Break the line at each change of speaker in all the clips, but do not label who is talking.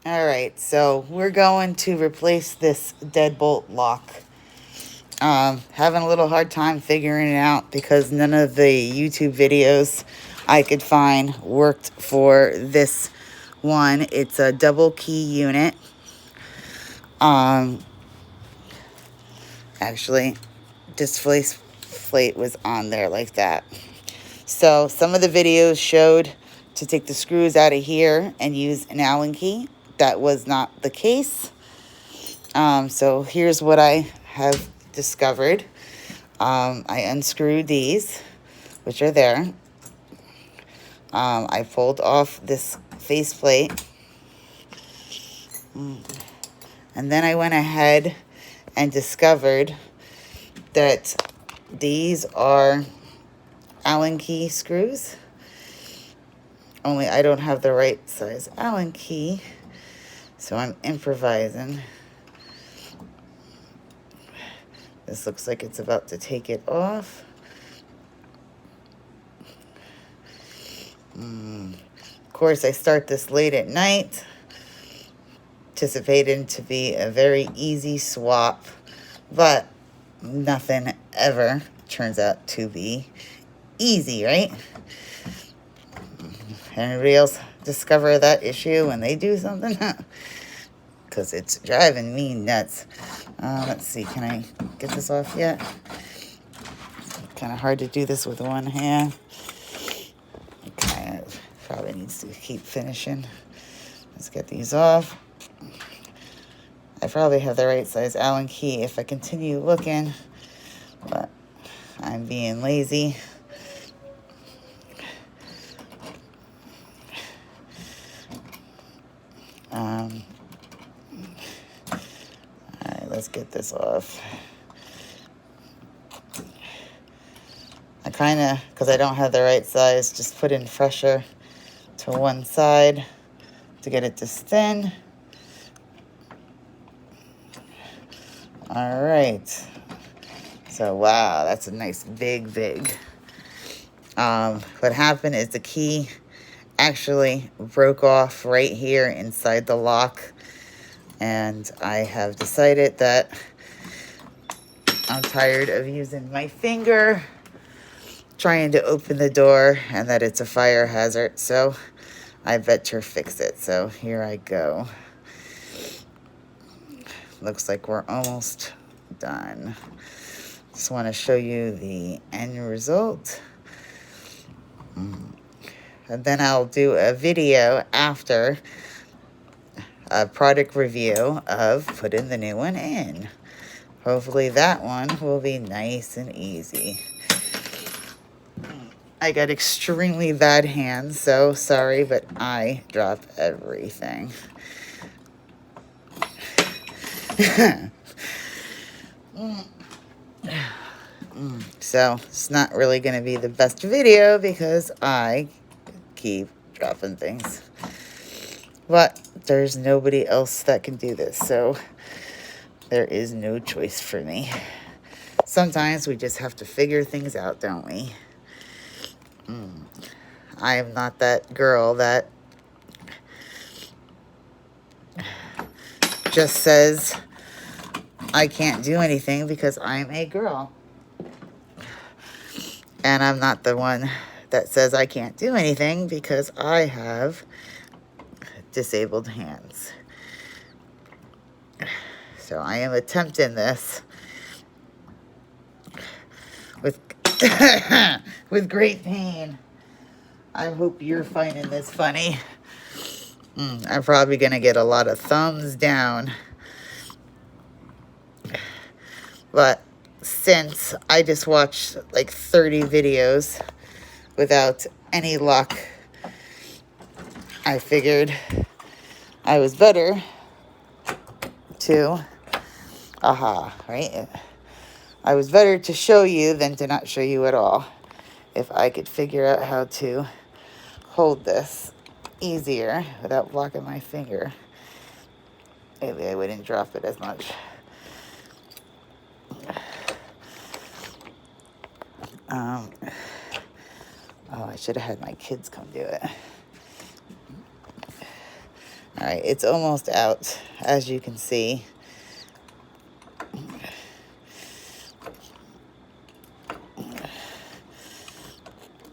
All right, so we're going to replace this deadbolt lock. Having a little hard time figuring it out because none of the YouTube videos I could find worked for this one. It's a double key unit. Actually, display plate was on there like that. So some of the videos showed to take the screws out of here and use an Allen key. That was not the case. So here's what I have discovered. I unscrewed these, which are there. I pulled off this faceplate. And then I went ahead and discovered that these are Allen key screws. Only I don't have the right size Allen key, so I'm improvising. This looks like it's about to take it off. Of course, I start this late at night, anticipating to be a very easy swap, but nothing ever turns out to be easy, right? Anybody else discover that issue when they do something? Because it's driving me nuts. Let's see, can I get this off yet? Kind of hard to do this with one hand. Okay, probably needs to keep finishing. Let's get these off. I probably have the right size Allen key if I continue looking, but I'm being lazy. All right, let's get this off. I kind of, because I don't have the right size, just put in pressure to one side to get it to spin. All right. So, wow, that's a nice big. What happened is the key actually broke off right here inside the lock. And I have decided that I'm tired of using my finger trying to open the door and that it's a fire hazard. So I better fix it. So here I go. Looks like we're almost done. Just want to show you the end result. And then I'll do a video after a product review of putting the new one in. Hopefully that one will be nice and easy. I got extremely bad hands, so sorry, but I drop everything. So it's not really going to be the best video because I keep dropping things. But there's nobody else that can do this, so there is no choice for me. Sometimes we just have to figure things out, don't we? I am not that girl that just says I can't do anything because I'm a girl. And I'm not the one that says I can't do anything because I have disabled hands. So I am attempting this with with great pain. I hope you're finding this funny. I'm probably going to get a lot of thumbs down. But since I just watched like 30 videos without any luck, I figured I was better to, right? I was better to show you than to not show you at all. If I could figure out how to hold this easier without blocking my finger, maybe I wouldn't drop it as much. Oh, I should have had my kids come do it. All right, it's almost out, as you can see.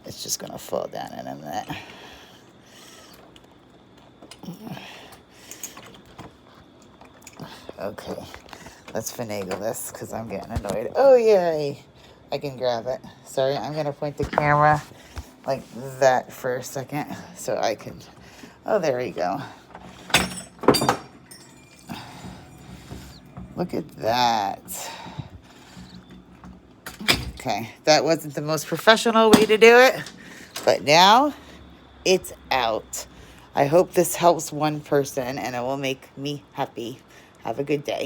It's just gonna fall down in a minute. Okay, let's finagle this because I'm getting annoyed. Oh, yay! I can grab it. Sorry, I'm gonna point the camera like that for a second so I can... Oh, there we go. Look at that. Okay, that wasn't the most professional way to do it, but now it's out. I hope this helps one person and it will make me happy. Have a good day.